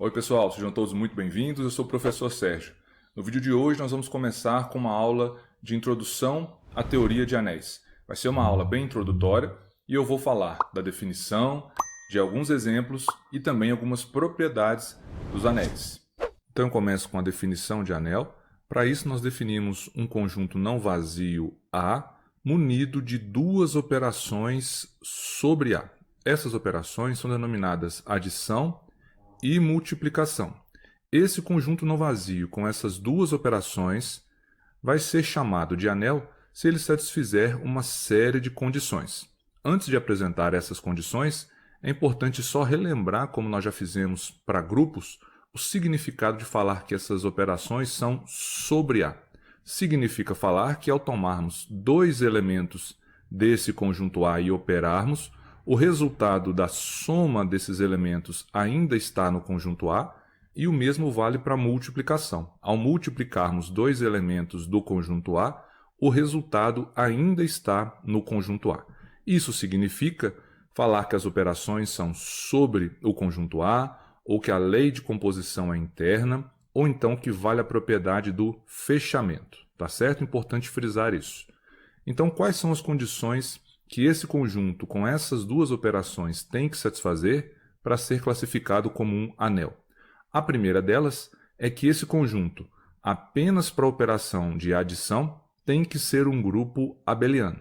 Oi pessoal, sejam todos muito bem-vindos, eu sou o professor Sérgio. No vídeo de hoje nós vamos começar com uma aula de introdução à teoria de anéis. Vai ser uma aula bem introdutória e eu vou falar da definição, de alguns exemplos e também algumas propriedades dos anéis. Então eu começo com a definição de anel. Para isso nós definimos um conjunto não vazio A munido de duas operações sobre A. Essas operações são denominadas adição e multiplicação. Esse conjunto não vazio com essas duas operações vai ser chamado de anel se ele satisfizer uma série de condições. Antes de apresentar essas condições, é importante só relembrar, como nós já fizemos para grupos, o significado de falar que essas operações são sobre A. Significa falar que ao tomarmos dois elementos desse conjunto A e operarmos, o resultado da soma desses elementos ainda está no conjunto A e o mesmo vale para a multiplicação. Ao multiplicarmos dois elementos do conjunto A, o resultado ainda está no conjunto A. Isso significa falar que as operações são sobre o conjunto A, ou que a lei de composição é interna, ou então que vale a propriedade do fechamento. Tá certo? Importante frisar isso. Então, quais são as condições que esse conjunto com essas duas operações tem que satisfazer para ser classificado como um anel? A primeira delas é que esse conjunto, apenas para a operação de adição, tem que ser um grupo abeliano.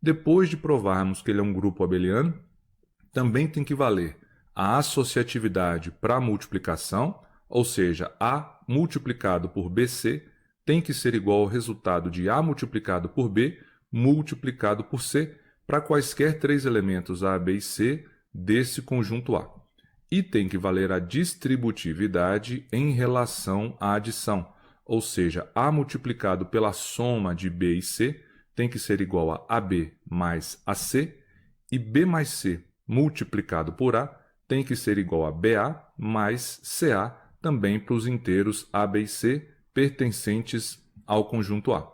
Depois de provarmos que ele é um grupo abeliano, também tem que valer a associatividade para a multiplicação, ou seja, A multiplicado por BC tem que ser igual ao resultado de A multiplicado por B multiplicado por C, para quaisquer três elementos A, B e C desse conjunto A. E tem que valer a distributividade em relação à adição, ou seja, A multiplicado pela soma de B e C tem que ser igual a AB mais AC, e B mais C multiplicado por A tem que ser igual a BA mais CA, também para os inteiros A, B e C pertencentes ao conjunto A.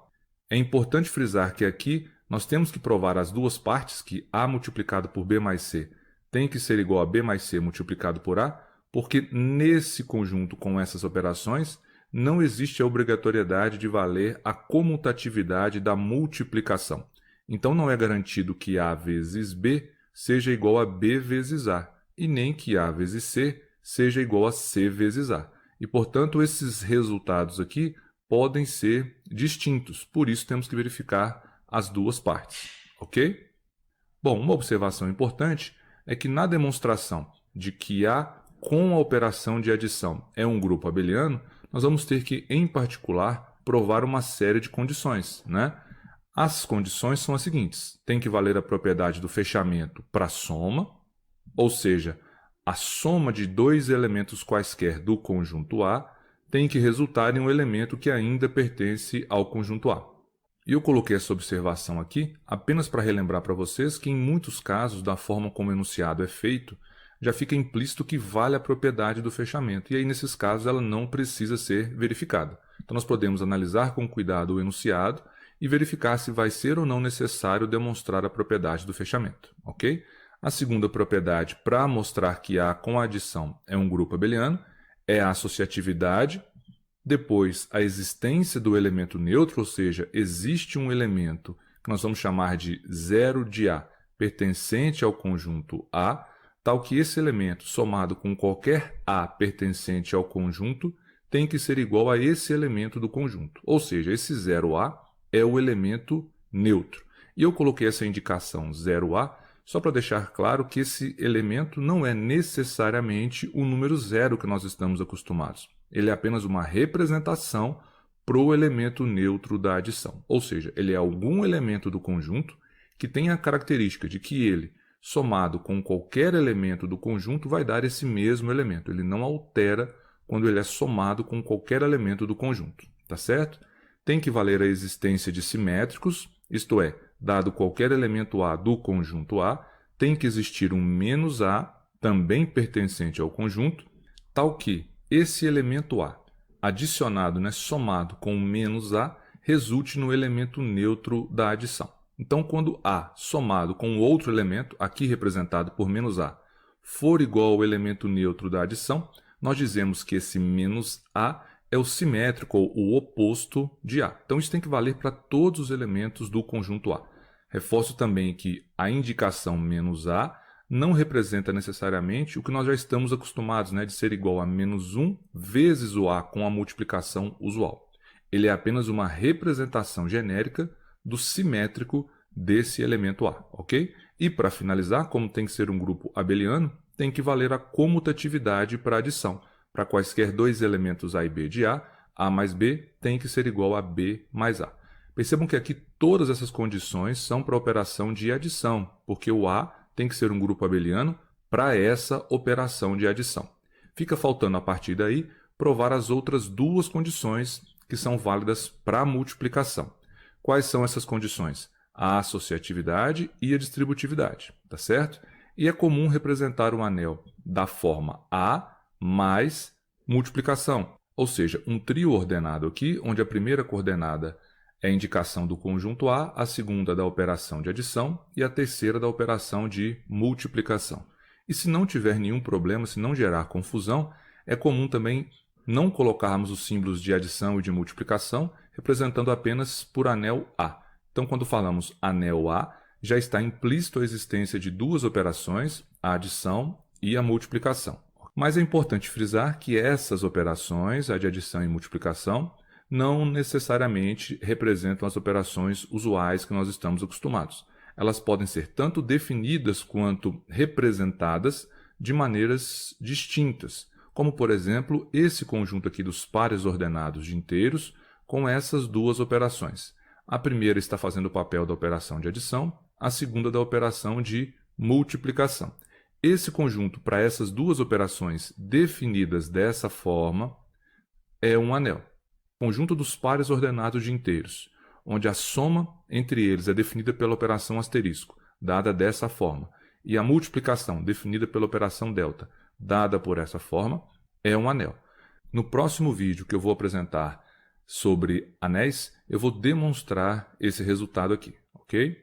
É importante frisar que aqui nós temos que provar as duas partes, que A multiplicado por B mais C tem que ser igual a B mais C multiplicado por A, porque nesse conjunto com essas operações não existe a obrigatoriedade de valer a comutatividade da multiplicação. Então não é garantido que A vezes B seja igual a B vezes A, e nem que A vezes C seja igual a C vezes A. E, portanto, esses resultados aqui podem ser distintos, por isso temos que verificar as duas partes, ok? Bom, uma observação importante é que na demonstração de que A com a operação de adição é um grupo abeliano, nós vamos ter que, em particular, provar uma série de condições, né? As condições são as seguintes: tem que valer a propriedade do fechamento para a soma, ou seja, a soma de dois elementos quaisquer do conjunto A tem que resultar em um elemento que ainda pertence ao conjunto A. E eu coloquei essa observação aqui apenas para relembrar para vocês que em muitos casos, da forma como o enunciado é feito, já fica implícito que vale a propriedade do fechamento, e aí nesses casos ela não precisa ser verificada. Então nós podemos analisar com cuidado o enunciado e verificar se vai ser ou não necessário demonstrar a propriedade do fechamento, ok? A segunda propriedade para mostrar que A com a adição é um grupo abeliano é a associatividade. Depois, a existência do elemento neutro, ou seja, existe um elemento que nós vamos chamar de zero de A, pertencente ao conjunto A, tal que esse elemento, somado com qualquer A pertencente ao conjunto, tem que ser igual a esse elemento do conjunto. Ou seja, esse zero A é o elemento neutro. E eu coloquei essa indicação zero A só para deixar claro que esse elemento não é necessariamente o número zero que nós estamos acostumados. Ele é apenas uma representação para o elemento neutro da adição. Ou seja, ele é algum elemento do conjunto que tem a característica de que ele, somado com qualquer elemento do conjunto, vai dar esse mesmo elemento. Ele não altera quando ele é somado com qualquer elemento do conjunto. Tá certo? Tem que valer a existência de simétricos, isto é, dado qualquer elemento A do conjunto A, tem que existir um menos A, também pertencente ao conjunto, tal que esse elemento A, adicionado, somado com o menos A, resulte no elemento neutro da adição. Então, quando A somado com outro elemento, aqui representado por menos A, for igual ao elemento neutro da adição, nós dizemos que esse menos A é o simétrico, ou o oposto de A. Então, isso tem que valer para todos os elementos do conjunto A. Reforço também que a indicação menos A não representa necessariamente o que nós já estamos acostumados, de ser igual a menos 1 vezes o A com a multiplicação usual. Ele é apenas uma representação genérica do simétrico desse elemento A, ok? E para finalizar, como tem que ser um grupo abeliano, tem que valer a comutatividade para adição. Para quaisquer dois elementos A e B de A mais B tem que ser igual a B mais A. Percebam que aqui todas essas condições são para a operação de adição, porque o A tem que ser um grupo abeliano para essa operação de adição. Fica faltando, a partir daí, provar as outras duas condições que são válidas para a multiplicação. Quais são essas condições? A associatividade e a distributividade, tá certo? E é comum representar um anel da forma A mais multiplicação, ou seja, um trio ordenado aqui, onde a primeira coordenada é a indicação do conjunto A segunda da operação de adição e a terceira da operação de multiplicação. E se não tiver nenhum problema, se não gerar confusão, é comum também não colocarmos os símbolos de adição e de multiplicação, representando apenas por anel A. Então, quando falamos anel A, já está implícito a existência de duas operações, a adição e a multiplicação. Mas é importante frisar que essas operações, a de adição e multiplicação, não necessariamente representam as operações usuais que nós estamos acostumados. Elas podem ser tanto definidas quanto representadas de maneiras distintas, como, por exemplo, esse conjunto aqui dos pares ordenados de inteiros com essas duas operações. A primeira está fazendo o papel da operação de adição, a segunda da operação de multiplicação. Esse conjunto, para essas duas operações definidas dessa forma, é um anel. Conjunto dos pares ordenados de inteiros, onde a soma entre eles é definida pela operação asterisco, dada dessa forma, e a multiplicação, definida pela operação delta, dada por essa forma, é um anel. No próximo vídeo que eu vou apresentar sobre anéis, eu vou demonstrar esse resultado aqui, ok?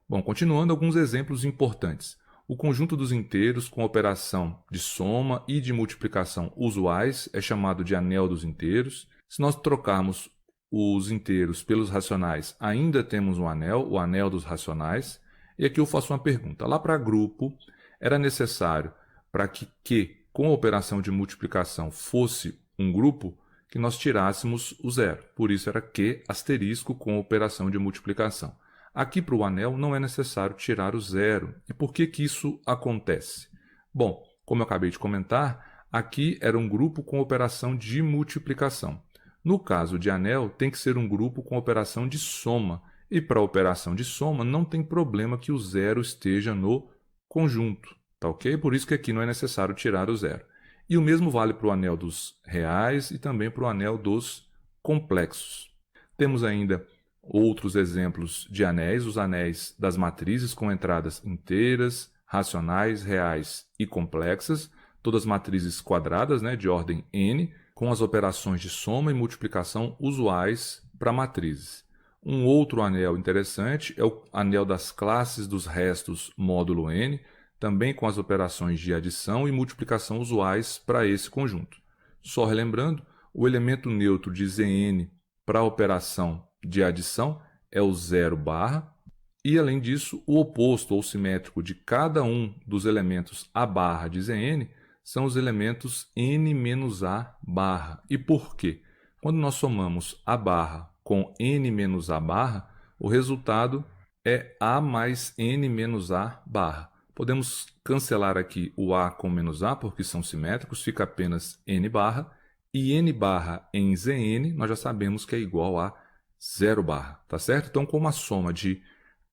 Bom, continuando, alguns exemplos importantes. O conjunto dos inteiros com operação de soma e de multiplicação usuais é chamado de anel dos inteiros. Se nós trocarmos os inteiros pelos racionais, ainda temos um anel, o anel dos racionais. E aqui eu faço uma pergunta. Lá para grupo, era necessário, para que Q com a operação de multiplicação fosse um grupo, que nós tirássemos o zero. Por isso era Q asterisco com a operação de multiplicação. Aqui para o anel não é necessário tirar o zero. E por que isso acontece? Bom, como eu acabei de comentar, aqui era um grupo com operação de multiplicação. No caso de anel, tem que ser um grupo com operação de soma. E para a operação de soma, não tem problema que o zero esteja no conjunto. Tá ok? Por isso que aqui não é necessário tirar o zero. E o mesmo vale para o anel dos reais e também para o anel dos complexos. Temos ainda outros exemplos de anéis, os anéis das matrizes com entradas inteiras, racionais, reais e complexas, todas matrizes quadradas, de ordem n, com as operações de soma e multiplicação usuais para matrizes. Um outro anel interessante é o anel das classes dos restos módulo n, também com as operações de adição e multiplicação usuais para esse conjunto. Só relembrando, o elemento neutro de Zn para a operação de adição é o 0 barra, e além disso, o oposto ou simétrico de cada um dos elementos A barra de Zn são os elementos n menos A barra. E por quê? Quando nós somamos A barra com n menos A barra, o resultado é A mais n menos A barra. Podemos cancelar aqui o A com menos A, porque são simétricos, fica apenas n barra, e n barra em Zn nós já sabemos que é igual a 0 barra, tá certo? Então, como a soma de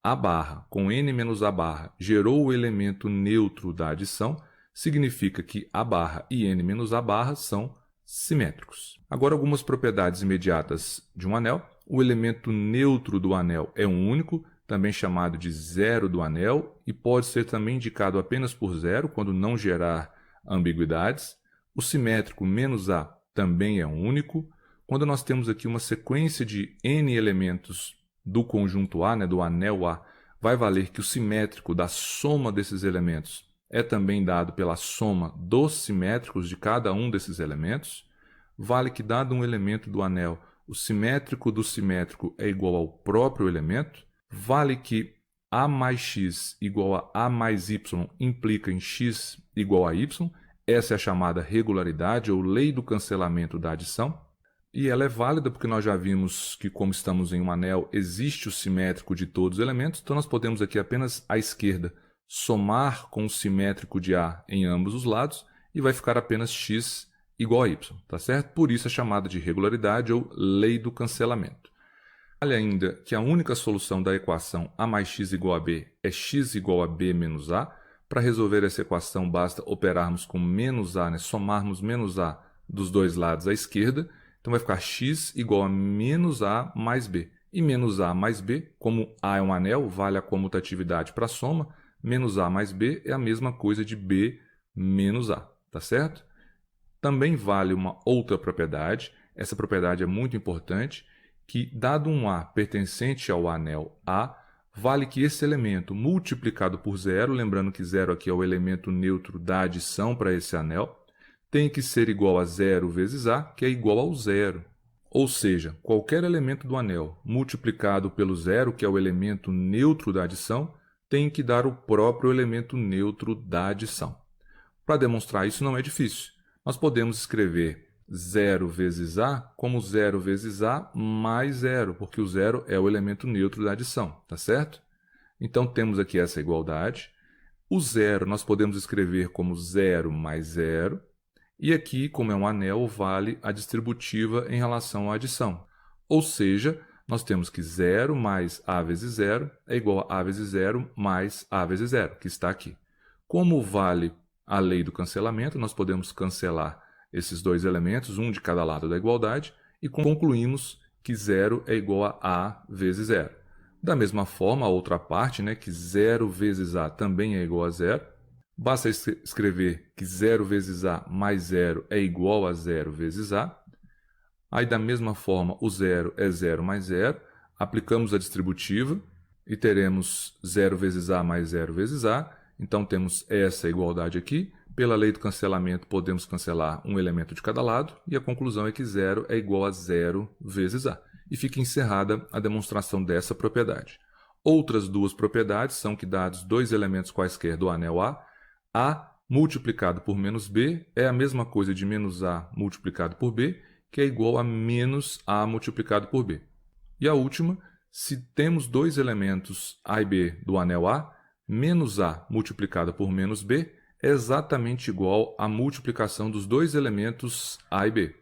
A barra com n menos A barra gerou o elemento neutro da adição, significa que A barra e n menos A barra são simétricos. Agora, algumas propriedades imediatas de um anel. O elemento neutro do anel é um único, também chamado de zero do anel, e pode ser também indicado apenas por zero, quando não gerar ambiguidades. O simétrico menos A também é um único. Quando nós temos aqui uma sequência de n elementos do conjunto A, do anel A, vai valer que o simétrico da soma desses elementos é também dado pela soma dos simétricos de cada um desses elementos. Vale que, dado um elemento do anel, o simétrico do simétrico é igual ao próprio elemento. Vale que A mais x igual a A mais y implica em x igual a y. Essa é a chamada regularidade ou lei do cancelamento da adição. E ela é válida porque nós já vimos que, como estamos em um anel, existe o simétrico de todos os elementos. Então, nós podemos aqui apenas à esquerda somar com o simétrico de A em ambos os lados e vai ficar apenas x igual a y, tá certo? Por isso é chamada de regularidade ou lei do cancelamento. Vale ainda que a única solução da equação A mais x igual a B é x igual a B menos A. Para resolver essa equação, basta operarmos com menos A, somarmos menos A dos dois lados à esquerda. Então, vai ficar x igual a menos A mais B. E menos A mais B, como A é um anel, vale a comutatividade para a soma, menos A mais B é a mesma coisa de B menos A, tá certo? Também vale uma outra propriedade, essa propriedade é muito importante, que dado um A pertencente ao anel A, vale que esse elemento multiplicado por zero, lembrando que zero aqui é o elemento neutro da adição para esse anel, tem que ser igual a zero vezes A, que é igual ao zero. Ou seja, qualquer elemento do anel multiplicado pelo zero, que é o elemento neutro da adição, tem que dar o próprio elemento neutro da adição. Para demonstrar isso não é difícil. Nós podemos escrever 0 vezes A como 0 vezes A mais zero, porque o zero é o elemento neutro da adição, tá certo? Então, temos aqui essa igualdade. O zero nós podemos escrever como 0 mais zero. E aqui, como é um anel, vale a distributiva em relação à adição. Ou seja, nós temos que 0 mais A vezes zero é igual a A vezes zero mais A vezes zero, que está aqui. Como vale a lei do cancelamento, nós podemos cancelar esses dois elementos, um de cada lado da igualdade, e concluímos que zero é igual a A vezes zero. Da mesma forma, a outra parte, que 0 vezes A também é igual a zero. Basta escrever que 0 vezes A mais zero é igual a 0 vezes A. Aí, da mesma forma, o zero é 0 mais zero. Aplicamos a distributiva e teremos 0 vezes A mais 0 vezes A. Então, temos essa igualdade aqui. Pela lei do cancelamento, podemos cancelar um elemento de cada lado. E a conclusão é que zero é igual a 0 vezes A. E fica encerrada a demonstração dessa propriedade. Outras duas propriedades são que, dados dois elementos quaisquer do anel A multiplicado por menos B é a mesma coisa de menos A multiplicado por B, que é igual a menos A multiplicado por B. E a última, se temos dois elementos A e B do anel A, menos A multiplicado por menos B é exatamente igual à multiplicação dos dois elementos A e B.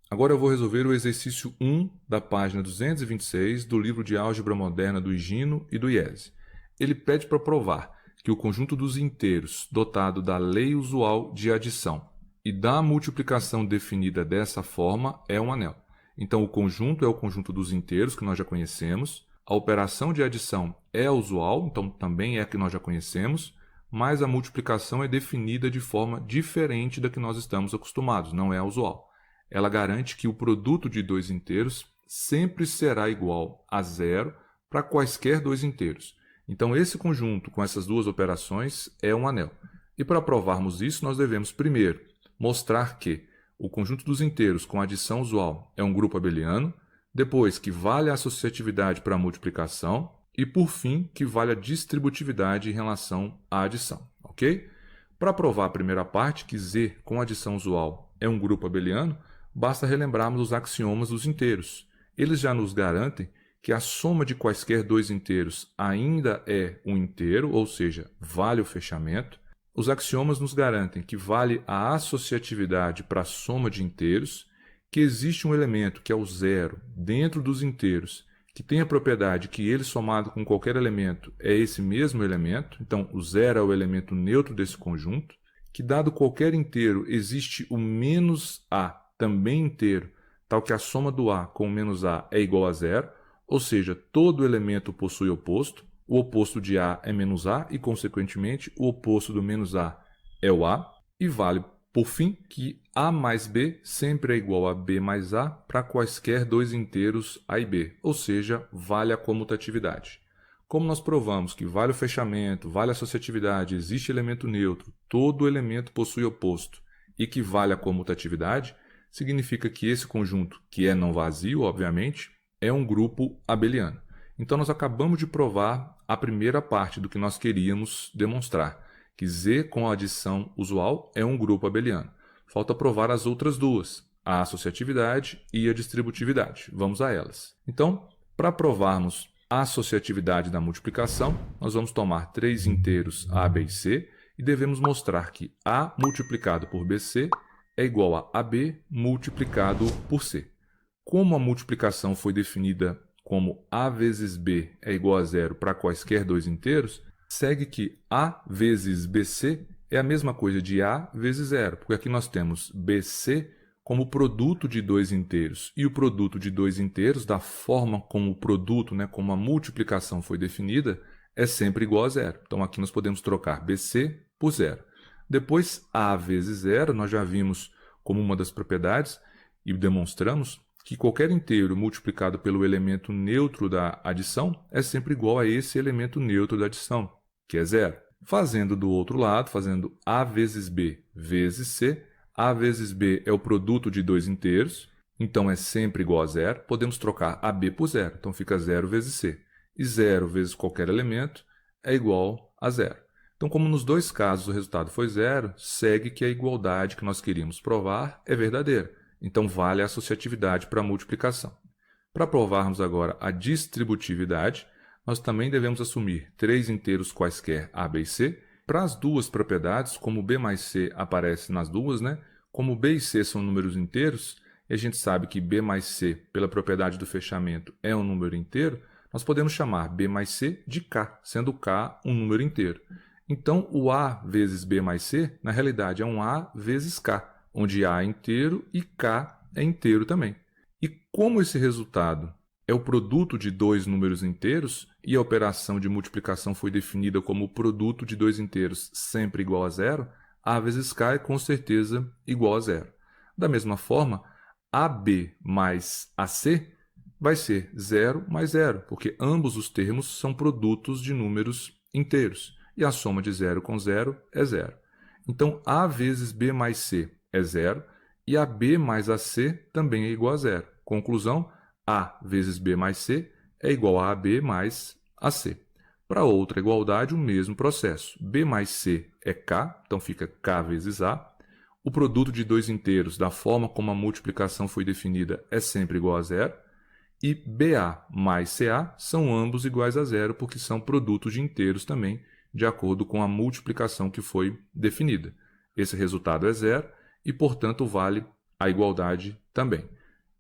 Agora eu vou resolver o exercício 1 da página 226 do livro de Álgebra Moderna do Higino e do IESE. Ele pede para provar que o conjunto dos inteiros dotado da lei usual de adição e da multiplicação definida dessa forma é um anel. Então, o conjunto é o conjunto dos inteiros, que nós já conhecemos. A operação de adição é a usual, então também é a que nós já conhecemos, mas a multiplicação é definida de forma diferente da que nós estamos acostumados, não é a usual. Ela garante que o produto de dois inteiros sempre será igual a zero para quaisquer dois inteiros. Então, esse conjunto com essas duas operações é um anel. E para provarmos isso, nós devemos primeiro mostrar que o conjunto dos inteiros com adição usual é um grupo abeliano, depois que vale a associatividade para a multiplicação e, por fim, que vale a distributividade em relação à adição. Ok? Para provar a primeira parte, que Z com adição usual é um grupo abeliano, basta relembrarmos os axiomas dos inteiros. Eles já nos garantem que a soma de quaisquer dois inteiros ainda é um inteiro, ou seja, vale o fechamento. Os axiomas nos garantem que vale a associatividade para a soma de inteiros, que existe um elemento, que é o zero, dentro dos inteiros, que tem a propriedade que ele somado com qualquer elemento é esse mesmo elemento, então o zero é o elemento neutro desse conjunto, que dado qualquer inteiro existe o menos A, também inteiro, tal que a soma do A com o menos A é igual a zero, ou seja, todo elemento possui oposto. O oposto de A é menos A e, consequentemente, o oposto do menos A é o A. E vale, por fim, que A mais B sempre é igual a B mais A para quaisquer dois inteiros A e B, ou seja, vale a comutatividade. Como nós provamos que vale o fechamento, vale a associatividade, existe elemento neutro, todo elemento possui oposto e que vale a comutatividade, significa que esse conjunto, que é não vazio, obviamente, é um grupo abeliano. Então, nós acabamos de provar a primeira parte do que nós queríamos demonstrar, que Z com a adição usual é um grupo abeliano. Falta provar as outras duas, a associatividade e a distributividade. Vamos a elas. Então, para provarmos a associatividade da multiplicação, nós vamos tomar três inteiros A, B e C e devemos mostrar que A multiplicado por BC é igual a AB multiplicado por C. Como a multiplicação foi definida como A vezes B é igual a zero para quaisquer dois inteiros, segue que A vezes BC é a mesma coisa de A vezes zero, porque aqui nós temos BC como produto de dois inteiros. E o produto de dois inteiros, da forma como o produto, como a multiplicação foi definida, é sempre igual a zero. Então, aqui nós podemos trocar BC por zero. Depois, A vezes zero, nós já vimos como uma das propriedades e demonstramos que qualquer inteiro multiplicado pelo elemento neutro da adição é sempre igual a esse elemento neutro da adição, que é zero. Fazendo do outro lado, fazendo A vezes B vezes C, A vezes B é o produto de dois inteiros, então é sempre igual a zero. Podemos trocar AB por zero, então fica zero vezes C. E zero vezes qualquer elemento é igual a zero. Então, como nos dois casos o resultado foi zero, segue que a igualdade que nós queríamos provar é verdadeira. Então, vale a associatividade para a multiplicação. Para provarmos agora a distributividade, nós também devemos assumir três inteiros quaisquer A, B e C. Para as duas propriedades, como B mais C aparece nas duas, como B e C são números inteiros, e a gente sabe que B mais C, pela propriedade do fechamento, é um número inteiro, nós podemos chamar B mais C de K, sendo K um número inteiro. Então, o A vezes B mais C, na realidade, é um A vezes K, onde A é inteiro e K é inteiro também. E como esse resultado é o produto de dois números inteiros e a operação de multiplicação foi definida como o produto de dois inteiros sempre igual a zero, A vezes K é com certeza igual a zero. Da mesma forma, AB mais AC vai ser 0 mais 0, porque ambos os termos são produtos de números inteiros, e a soma de 0 com 0 é 0. Então, A vezes B mais C é 0, e AB mais AC também é igual a 0. Conclusão, A vezes B mais C é igual a AB mais AC. Para outra igualdade, o mesmo processo. B mais C é K, então fica K vezes A. O produto de dois inteiros, da forma como a multiplicação foi definida, é sempre igual a 0. E BA mais CA são ambos iguais a 0, porque são produtos de inteiros também, de acordo com a multiplicação que foi definida. Esse resultado é 0 e, portanto, vale a igualdade também.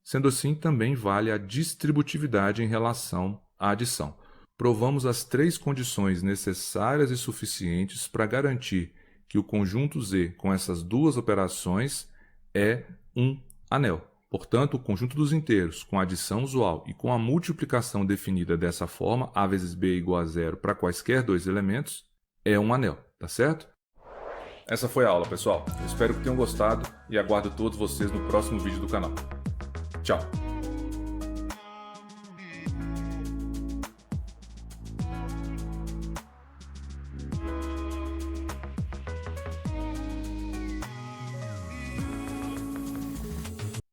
Sendo assim, também vale a distributividade em relação à adição. Provamos as três condições necessárias e suficientes para garantir que o conjunto Z com essas duas operações é um anel. Portanto, o conjunto dos inteiros com a adição usual e com a multiplicação definida dessa forma, A vezes B igual a 0 para quaisquer dois elementos, é um anel, tá certo? Essa foi a aula, pessoal. Eu espero que tenham gostado e aguardo todos vocês no próximo vídeo do canal. Tchau!